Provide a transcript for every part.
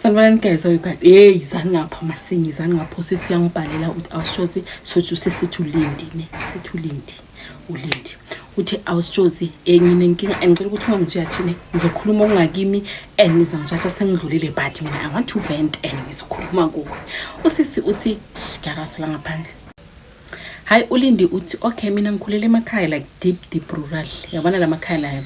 Sanibonani guys, how you guys? Hey, izani ngapha masingi, izani ngapha sesiyangibhalela uthi awushozi sothi usesithi ulindi ne. Sithi ulindi. Uthi awushozi nginenkinga engicela ukuthi ungangijaji ne. Ngizokhuluma okungakimi and ngizangijaja sengidlulile but mina I want to vent and ngizokhuluma kuwe. Usisi uthi shikarasa la ngaphandle. Hi ulindi uthi okay mina ngikhulele emakhaya like deep rural. Yabona la makhaya la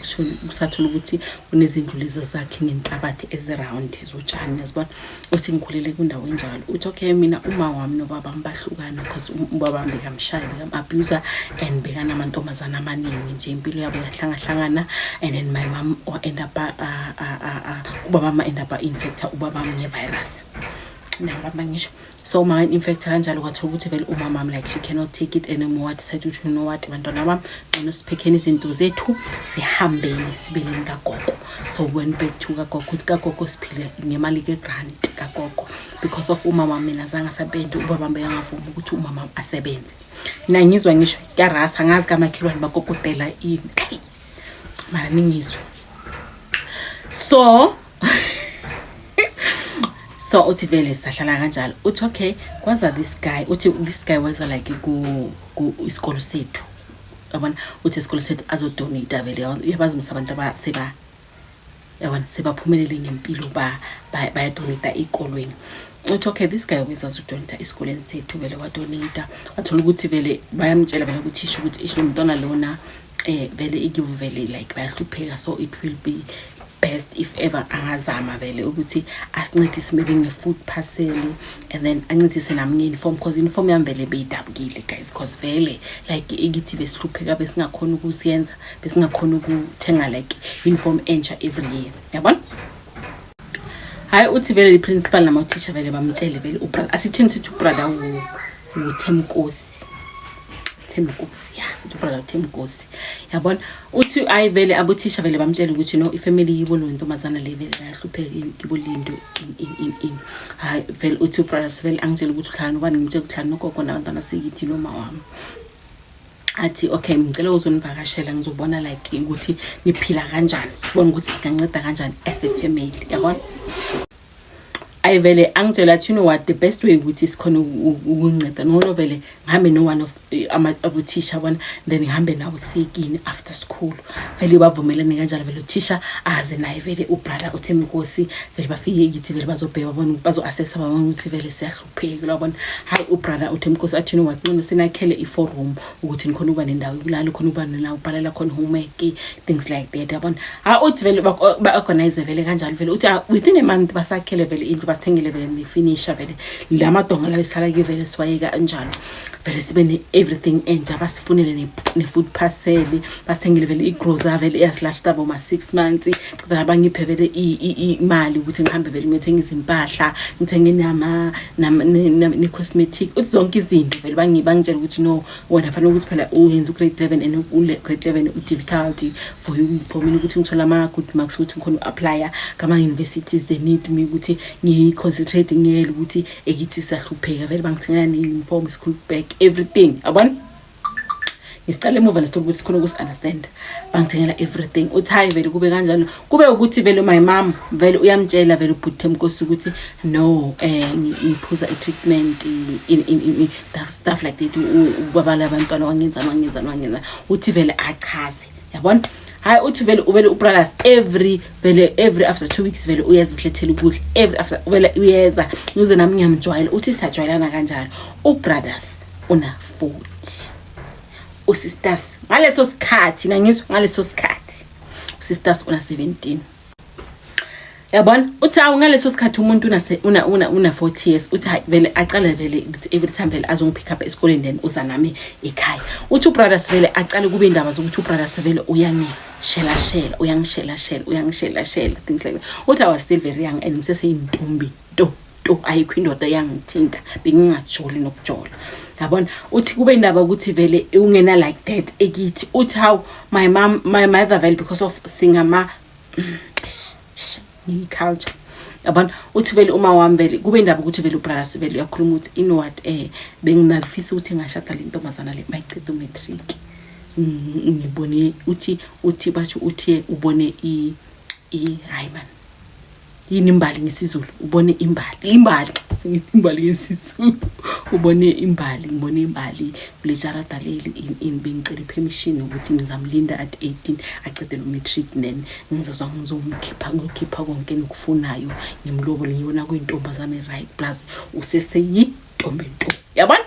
kusathola ukuthi kunezindlu lezi zakhe ngenhlabathi eziround zotshani yazibona. Uthi ngikhulele kundawo enjalo. Uthi okay mina uma wami nobaba bahlukana because ubaba wami bekamshaya bekam-abuser and bekanamantombazana amaningi nje impilo yabo yahlangana and then my mom end up ubaba ma end up infecta ubaba ngevirus. Nabamba ngisho so ma infecta kanjalo kwathola ukuthi vele umama am like she cannot take it anymore. Decided to know what bantwana bami noma siphekeni izinto zethu sihambeni sibeleni kagogo. So went back to kagogo ukuthi kagogo siphile ngemali ke-grant kagogo because of umama mina zanga sabenze ubaba bengavuma ukuthi umama asebenze. Mina ngizwa ngisho karasa ngazi kamakhelwane bakokotela ini mara ningizwe so uthi vele sahlala kanjalo uthi okay kwaza this guy was like ku isikolo sethu yabona uthi isikolo sethu azodonate vele yabazi abantu abaseba yabona sebaphumelele ngempilo bayadonate ikolweni. Uthi okay this guy was azodonate esikoleni sethu vele wadonate wathola ukuthi vele bayamtshela vele ukuthi isho ukuthi isho umntwana lona vele igive vele like bayahlupheka so it will be best if ever angazama vele ukuthi asincedise maybe nge-food parcel and then ancedise nami nge-uniform because uniform yami vele beyidabukile guys because vele like ikithi besihlupheka besingakhona ukusiyenza besingakhona ukuthenga like uniform entsha every year yabona. Hayi uthi vele i-principal nama teacher vele bamtshele vele asithini sithi ubrother uThemkosi sithi ubrother uThemkosi yabona. Uthi ayi vele abothisha vele bamtshela ukuthi no ifamily yibo lo ntombazana le vele bayahlupheka ibo lindo in hayi vele uthi ubrother vele angitshela ukuthi uhlala nobani ngimtshela ukuthi nogogo nabantwana sekithi noma wami athi okay ngicela uzonivakashela ngizobona like ukuthi niphila kanjani sibone ukuthi singanceda kanjani as a family yabona. I vele angitshela you know what the best way ukuthi sikhona ukunceda no vele ngihambe no one of abothisha bona then ngihambe nawo sekini after school vele bavumelane kanjalo vele uthisha aze naye vele ubrother uThemkosi vele bafike kithi vele bazobheka bona bazo-assessa babona ukuthi vele siyahlupheka labona. Hayi ubrother uThemkosi athi you know what noma sinakhele i-forum ukuthi nikhona ukuba nendawo yokulala khona ukuba nawo ubhalela khona homework things like that yabona. Hayi uthi vele ba-organize vele kanjalo vele uthi within a month basakhele vele into basithengele vele ne-finisher vele lamadonga la esihlala ke vele siwayeka kanjalo vele sibe ne-everything enja basifunele ne-food parcel basithengele vele i-grocery vele eyasilashita boma 6 months cida abangiphe vele imali ukuthi ngihambe vele ngiyothenga izimpahla ngithenge ne-cosmetic uthi zonke izinto vele bangitshela ukuthi no wena fanele ukuthi phela uyenza u-grade 11 and ule-grade 11 u-difficulty for mina ukuthi ngithola ama-good marks ukuthi ngikhona u-applya kama-universities they need me ukuthi ngi-concentrate ngiyele ukuthi ekithi siyahlupheka vele bangithengela ne-uniform school bag everything yabona. Ngisicela emuva nesithola ukuthi sikhona ukusi-understand bangithengela everything. Uthi hayi vele kube kanjalo kube ukuthi vele my mom vele uyamtshela vele ubhuti Themkosi ukuthi no ngiphuza i-treatment in stuff like that ubabala abantwana wangenzani uthi vele achaze yabona. Hayi uthi vele ubrothers every after 2 weeks vele uyeza silethela ukudla every after vele uyeza uze nami ngiyamjwayela uthi sajwayelana kanjalo. Ubrothers una 40 usisters ngaleso sikhathi nangizwe ngaleso sikhathi usisters una 17 yabona. Uthi ngaleso sikhathi umuntu una 40 years uthi vele aqala vele every time vele azongipick up esikoleni then uza nami ekhaya. Uthi ubrothers vele aqala kube indaba zokuthi ubrothers vele uyangishelashela things like that. Uthi I was still very young and ngiseseyintombi to ayikho indoda yangithinta bengingajoli nokujola yabona. Uthi kube indaba ukuthi vele ungena like that ekithi. Uthi how my mother vele because of singama culture yabona. Uthi vele uma wami vele kube indaba ukuthi vele ubrothers vele uyakhuluma ukuthi you know what bengingafisa ukuthi ngashada le ntombazana le mayicede umatric ngibone uthi bathi uthi ubone hayi man yini imbali ngesizulu ubone imbali sengithi imbali ngesizulu ubone imbali ngibone imbali kule jarata leli in bengicela permission ukuthi ngizamlinda at 18 acede no matric then ngizozwa ngizokhipha konke nikufunayo ngimlobole ngiyona kuyintombazane right plus useseyitombe nto yabona.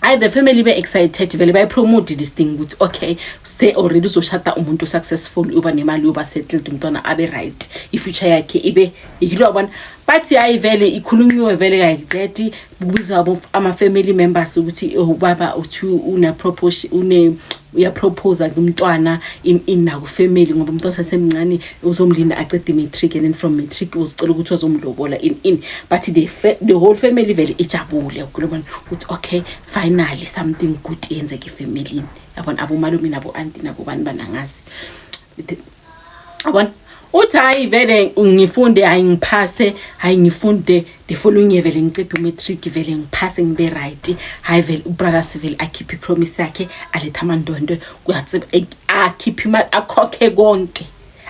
The family be excited vele bayi promote this thing ukuthi okay say already uzoshada umuntu successful uba nemali uba settled umntwana abe right ifuture yakhe ibe yilo yabona. But hayi vele ikhulunywe vele kayiqedi kubiza ama family members ukuthi ubaba uthi una proposition uya propose kumntwana in na ku family ngoba umuntu osasemncane uzomlinda acede matric and then from matric uzicela ukuthi azomlobola in but the whole family vele ijabule ukubona ukuthi okay finally something good yenzeke efamily yabona abo malume nabo auntie nabo bani banangazi yabona. Uthi hayi vele ngifunde hayi ngiphase hayi ngifunde the following year vele ngicede matric vele ngiphase ngibe right hayi vele ubrother Sivele akhiphe promise yakhe aletha amandondo kuyathi akhiphe imali akhokhe konke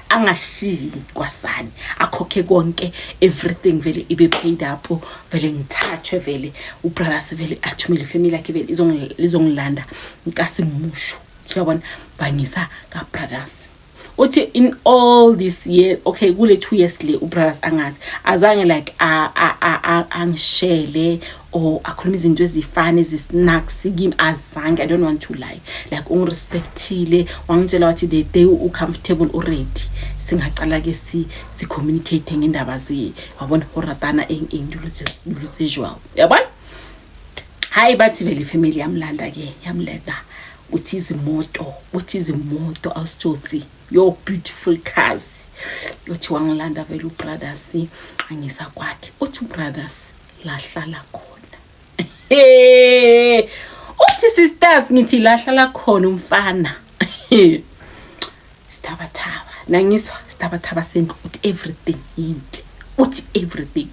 angashiyi kwasani akhokhe konke everything vele ibe paid up vele ngithathwe vele ubrother Sivele athumele family yakhe vele izongilanda nkasimusho yabona bangisa ka brothers. Uthi in all this years okay kule 2 years le ubrothers angazi azange like angishele or akhuluma izinto ezifana ezisnacks kimi azange. I don't want to lie like ungirespectile wangitshela wathi the day u comfortable already singacala ke si communicate ngendaba wabona horatana endulo sejwa yabona. Hayi bathi vele family yamlanda ke yamlenda uthi izimoto awusithosi your beautiful cars uthi wangilanda vele ubrothers angisa kwakhe uthi ubrothers lahlala khona uthi sisters ngithi lahlala khona umfana Sitabathaba nangiswa Sitabathaba sendlu uthi everything yinhle uthi everything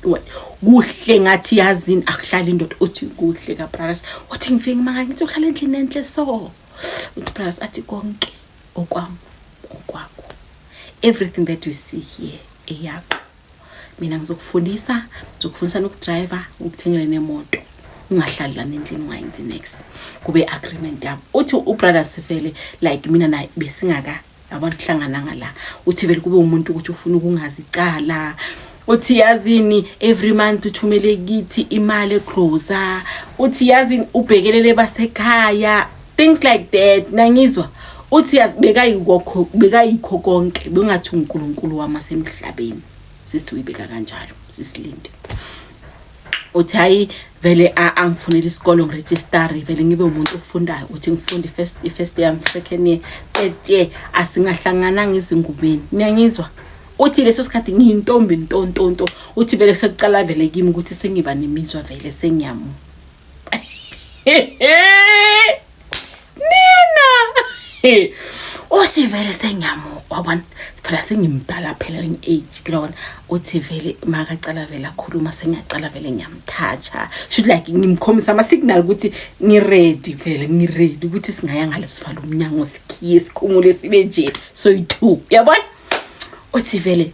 kuhle ngathi yazini akuhlala indoda uthi kuhle ka brothers uthi ngifike manje ngithi uhlala endlini enhle so uthi brothers athi konke okwami okwakho everything that you see here eyakho mina ngizokufundisa nokudriver ukuthengela nemoto ungahlali la endlini ungayenzi next kube agreement yabo. Uthi ubrother Sivele like mina naye besingaka abantu hlangana ngala uthi vele kube umuntu ukuthi ufuna ukungazicala uthi yazini every month uthumele kithi imali egrocer uthi yazini ubhekelele basekhaya things like that nangizwa uthi yazi bekayikho konke bengathi uNkulunkulu wamasemhlabeni sisuyibeka kanjalo sisilinde. Uthi hayi vele angifunela isikolo ngiregister vele ngibe umuntu ofundayo uthi ngifunde first year second year third year asingahlangana ngizingubeni niyangizwa. Uthi leso sikhathi ngiyintombi ntonto uthi vele sekucala vele kimi ukuthi sengiba nemizwa vele sengiyamu nina uthi vele sengiyamu wabona phela sengimdala phela ngi8 kilona uthi vele makacala vele akhuluma sengiyacala vele ngiyamthatha should like ngimkhomisa ama signal ukuthi ngiready vele ngiready ukuthi singaya ngale sivala umnyango sikhiye sikhumule sibe nje so you yabona. Uthi vele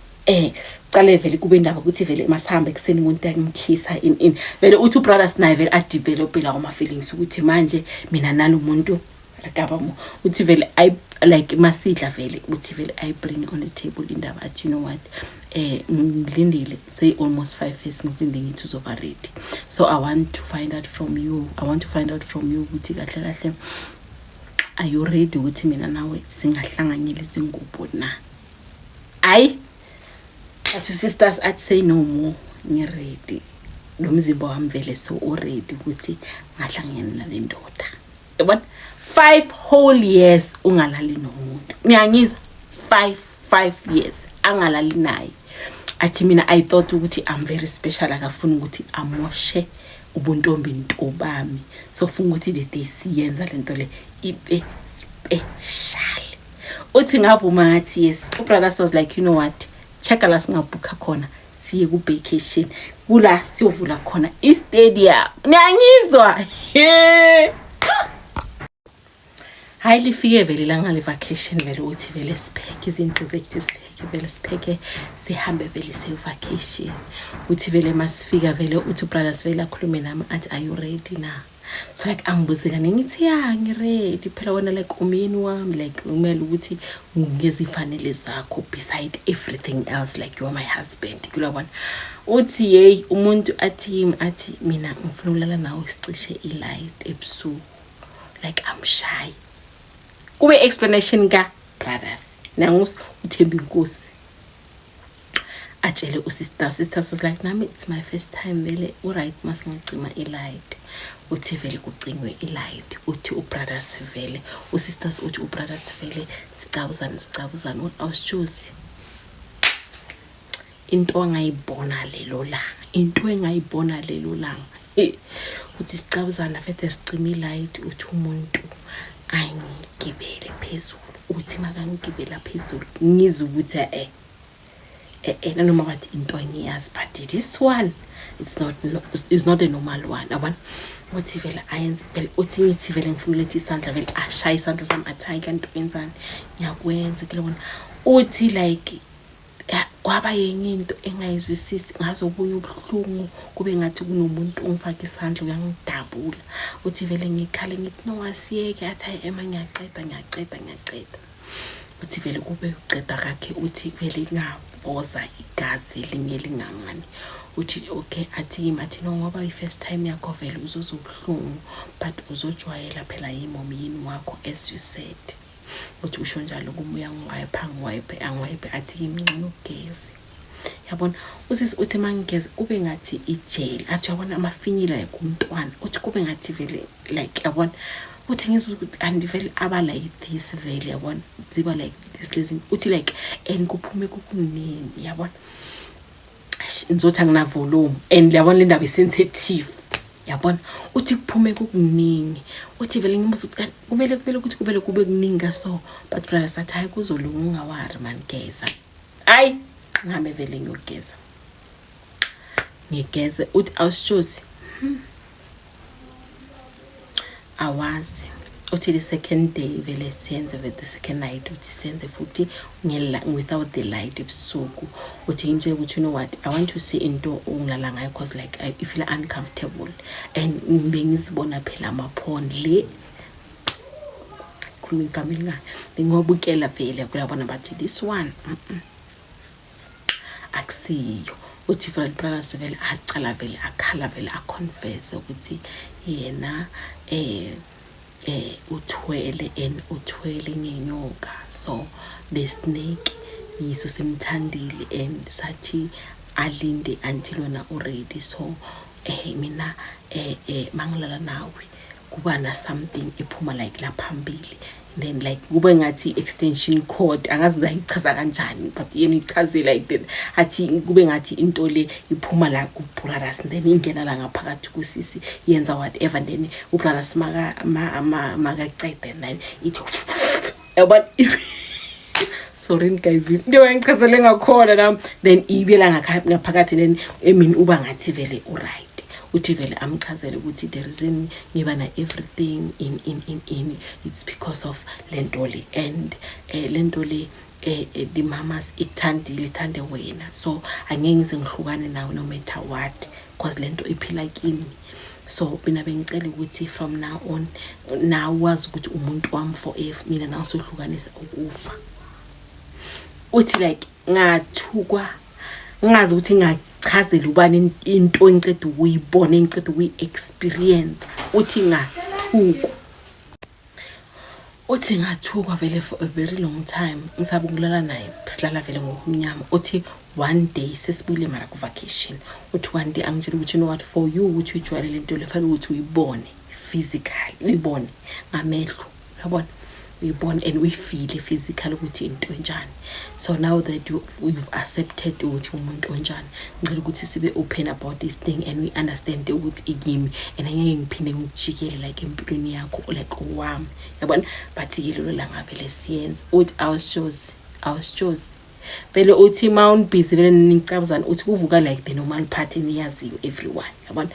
qale vele kube indaba ukuthi vele masihamba ekseni umuntu yakimkhisa in vele uthi ubrothers naye vele adevelop la ama feelings ukuthi manje mina nalo umuntu rekabamo uthi vele I like masidla vele uthi vele I bring on the table indaba athi you know what ngilindile say almost 5 years ngilinde ngithi uzoba ready so I want to find out from you ukuthi kahle are you ready ukuthi mina nawe singahlanganyela izingubo na. Ayi athi sisters athi say no more ngiready lo mzimba wami vele so already ukuthi ngahlangana nendoda yabona 5 whole years ungalali nomuntu ngiyangizwa 5 years angalali naye athi mina I thought ukuthi I'm very special akafuna ukuthi amoshe ubuntombi ntobami so funa ukuthi the day siyenza lento le ibe special. Uthi ngavuma ngathi yes ubrother was like you know what check la singabhuka khona siye ku vacation kula siyovula khona istadium niyangizwa hayi lifike vele ilanga le-vacation vele uthi vele sipheke izinto zethu sipheke vele sipheke sihambe vele se-vacation uthi vele masifika vele uthi brothers vele akhulume nami athi are you ready na so like angibuze kane ngithi ya ngiready phela wena like umyeni wami like umele ukuthi ngeze ifanele zakho beside everything else like you are my husband kulabona uthi hey umuntu athi mina ngifuna ukulala nawe sicishe ilight ebusuku like I'm shy kube explanation ka brothers nangus uThembi Nkosi atshele usisters was like nami it's my first time vele alright masingicima ilight uthi vele kucingwe ilight uthi ubrothers vele usisters uthi ubrothers vele sicabuzana awushozi into engayibona lelo langa uthi sicabuzana fethe sicima ilight uthi umuntu angigibele phezulu uthi makangigibela phezulu ngizwe ukuthi noma bathi into engiyazi but this one it's not a normal one yabona uthi vele ayenze vele uthi ngithi vele ngifuna ulethe isandla vele ashaya isandla sami athayi kanti wenzani ngiyakwenza kulona uthi like kwaba yenye into engayizwisisi ngazobunye ubuhlungu kube ngathi kunomuntu ongifaka isandla uyangidabula uthi vele ngikhala ngithi no wasiyeke athayi ema ngiyaceda uthi vele kube uceda kakhe uthi vele ngaboza igazi linye lingangani uthi okay athi no ngoba i-first time yakho vele uzobuhlungu but uzojwayela phela yimomini wakho as you said uthi usho njalo kumoya ngiwayipe athi ngingcono ugeze yabona usisi uthi mangigeze kube ngathi ijele athi yabona amafinyila like umntwana uthi kube ngathi vele like yabona uthi ngizwe ukuthi andivele aba like this vele yabona ziba like this lezi uthi like and kuphume kukuningi yabona ngizothi angina volume and yabona le ndaba sensitive yabona uthi kuphume kukuningi uthi vele ngimusa ukuthi kumele ukuthi kuvele kube kuningi so but brother sathi hayi kuzolunga ungawari man geza hayi ngame vele ngigeze uthi awushozi awazi uthi the second day vele senze with the second night uthi senze futhi without the light ebusuku uthi nje ukuthi you know what I want to see into ungilala ngayo cause like I feel uncomfortable and ngibengizibona phela amaphond le khuluma ikamela ngingobukela vele kulabona bathi this one akusiyo uthi vele brothers vele acala vele akhala vele aconfess ukuthi yena uthwele ngenyoka so the snake yiso simthandile and sathi alinde until wena already so mina mangilala nawe kuba na something ephuma like la phambili then like kube ngathi extension cord angazi ngayichaza kanjani but yena ichaze like that athi kube ngathi into le iphuma la ku brothers then ingena la ngaphakathi kusisi yenza whatever then u brothers makacede then it but sorry guys ngiwe ngichazele ngakhona nami then ibela ngaphakathi then emini uba ngathi vele alright uthi vele amchazele ukuthi there is ngiba na everything in it's because of lentoli and lentoli the mamas ithande wena so angeke ngize ngihlukane nawe no matter what because lento iphila kimi so mina bengicela ukuthi from now on now wazi ukuthi umuntu wami forever mina nawe sohlukanisa ukufa uthi like ngathukwa ngazi ukuthi ngachazela ubani into engicede ukuyibona engicede ukuyi-experience uthi ngathukwa vele for a very long time ngisabe ukulala naye silala vele ngokumnyama uthi one day sesibuyile mara ku vacation uthi one day angitshela ukuthi you know what for you ukuthi ujwayele lento lefanele ukuthi uyibone physically uyibone ngamehlo yabona uyibone and we feel physically ukuthi into enjani so now that you've accepted ukuthi umuntu onjani ngicela ukuthi sibe open about this thing and we understand ukuthi igimi and angeke ngiphinde ngijikele like empilweni yakho like wami yabona but yilelo la ngabe lesiyenza uthi I was chosen vele uthi ma busy vele nicabuzana uthi kuvuka like the normal pattern yaziyo everyone yabona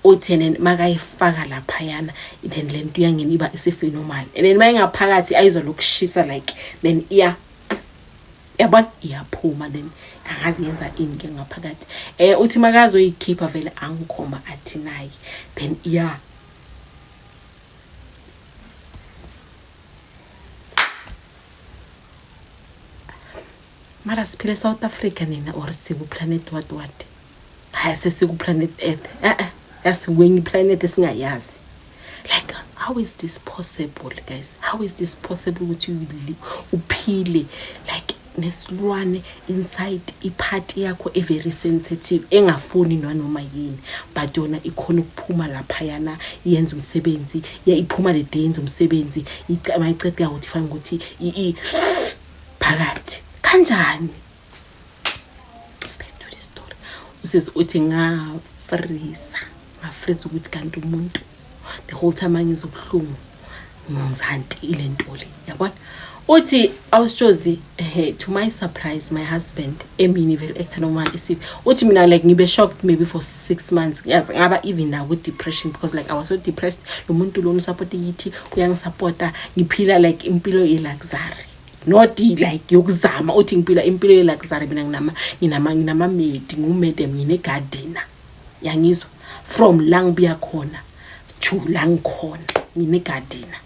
uthi then makayifaka lapha yana then lento yangeni iba isiphenomenal and then mayingaphakathi ayizolokushisa like then yabona iyaphuma then angazi yenza ini ke ngaphakathi uthi makazoyikhipha vele angikhomba athi nayi then mara siphile South Africa nina or siku planet what hayi sesiku planet Earth yasiwenye planet esingayazi like how is this possible guys, how is this possible ukuthi uphile like nesilwane inside ipart yakho very sensitive engafuni noma yini but yona ikhona ukuphuma lapha yana yenza umsebenzi iphuma le day yenza umsebenzi iceda ukuthi fana ukuthi phakathi kanjani. Back to the story. Uthi freeze ukuthi kanti umuntu the whole time angizobuhlungu ngizanti ile ntoli yabona uthi awushozi to my surprise my husband emini vele normal isip uthi mina like ngibe shocked maybe for 6 months yazi ngaba even now with depression because like I was so depressed lo muntu lo usupport yithi uyangisupporta ngiphila like impilo luxury not like yokuzama uthi ngiphila impilo luxury mina nginama maid ngumedem ngine gardener yangizwa from la ngibuya khona to la ngikhona ngine gardener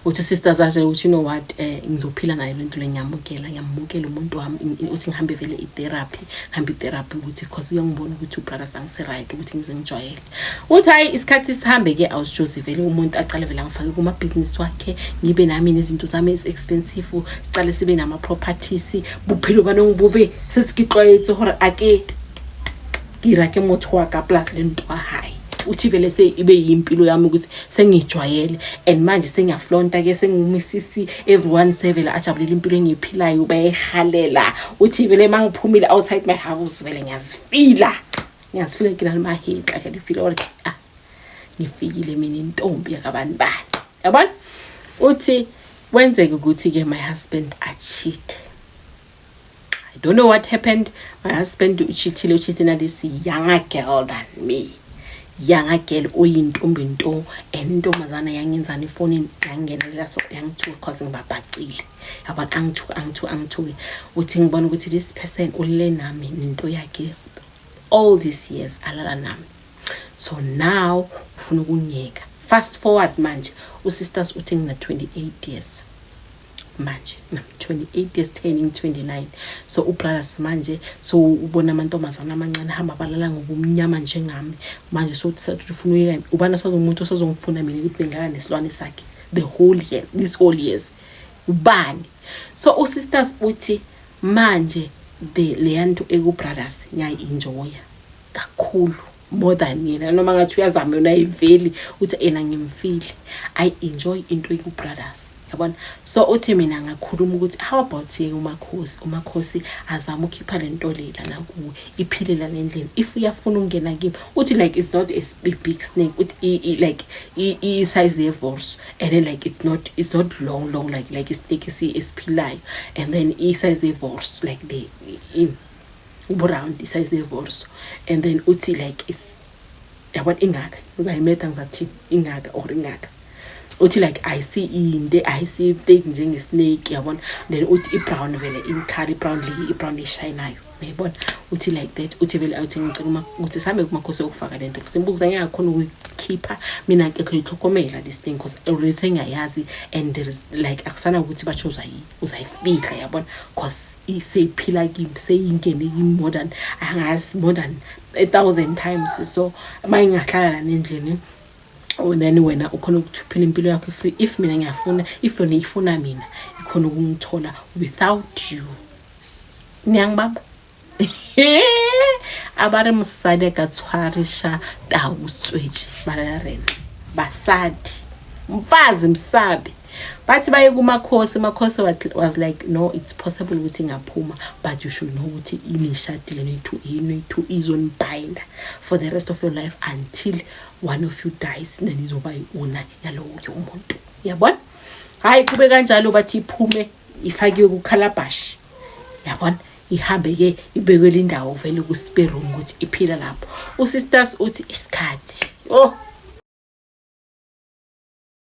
uthi sisters aje uthi you know what ngizophila nayo lento ngiyamukela umuntu wami uthi ngihambe vele itherapy ukuthi because uyangibona ukuthi ubrother sangise right ukuthi ngize ngijwayele uthi hayi isikhathi sihambe ke awushozi vele umuntu aqale vele ngifake kuma business wakhe ngibe nami nezinto zami expensive sicale sibe nama properties buphilo banongibube sesikixwayethe hore ake gira ke motho wa ka plus lento hayi uthi vele ibe yimpilo yami ukuthi sengijwayele and manje sengiyaflonta ke sengimisisi everyone sevela ajabulela impilo engiphilayo bayehalela uthi vele mangiphumile outside my house vele ngiyazifila kina maheka ke ngifila or ngifikile mina intombi yakabani bani yabona uthi wenzeke ukuthi ke my husband cheat. I don't know what happened. My husband cheated na this younger girl than me. Younger girl oyintombi nto and intombazana yangenzana ifone yangenela so yangithuka because ngibabhacile yabona angithuke uthi ngibona ukuthi this person ulele nami into yakhe all these years alala nami so now ufuna ukunyeka fast forward manje usisters uthi ngina 28 years manje 28 years turning 29 so ubrothers manje so ubona amantombazana amancane hamba balala ngobumnyama njengami manje so uthi ufuna uyeka ubana sazo umuntu osozongifuna mina ukuthi bengala nesilwane sakhe the whole year this whole years ubani so usisters uthi manje leyanto ekubrothers ngiyaenjoy kakhulu more than yena noma ngathi uyazama yona iveli uthi ena ngimfile I enjoy into ekubrothers yabona so uthi mina ngakhuluma ukuthi how about umakhosi azama ukukhipha lento lela nakuwe iphilela lendlela if uyafuna ungena kimi uthi like it's not a big snake uthi like I size yevorce and then like it's not long like a snake esiphilayo and then I size yevorce like the brown size yevorce and then uthi like it's yabona ingaka uzayimetha ngizathi ingaka or ingaka uthi like I see thing njenge snake yabona then uthi ibrown vele in color brown shinayo uyabona uthi like that uthi vele awuthi ngicela ukuthi same kumakhosi okufaka lento simbuza ngiyakhona ukukhipha mina ke ngiyihlokomela this thing because already sengiyazi and there is like akusana ukuthi bachoza uzayifihla yabona because iseyiphila kimi seyingene modern angazi more than 1,000 times so mayingahlala nendlini then wena ukhona ukuthuphela impilo yakho free if mina ngiyafuna if yona ifuna mina ikhona ukungithola without you niyangibaba abare musade katswarisha tawuswetshi balarena basadi mfazi msabi bathi baye kumakhosi was like no it's possible ukuthi ngaphuma but you should know ukuthi inishadile nethu izonibinda for the rest of your life until one of you dies then izoba iona yalowo umuntu yabona hayi kube kanjalo bathi iphume ifakiwe kukhalabashi yabona ihambe ke ibekwele indawo vele ku spare room ukuthi iphila lapho. Usisters uthi isikhathi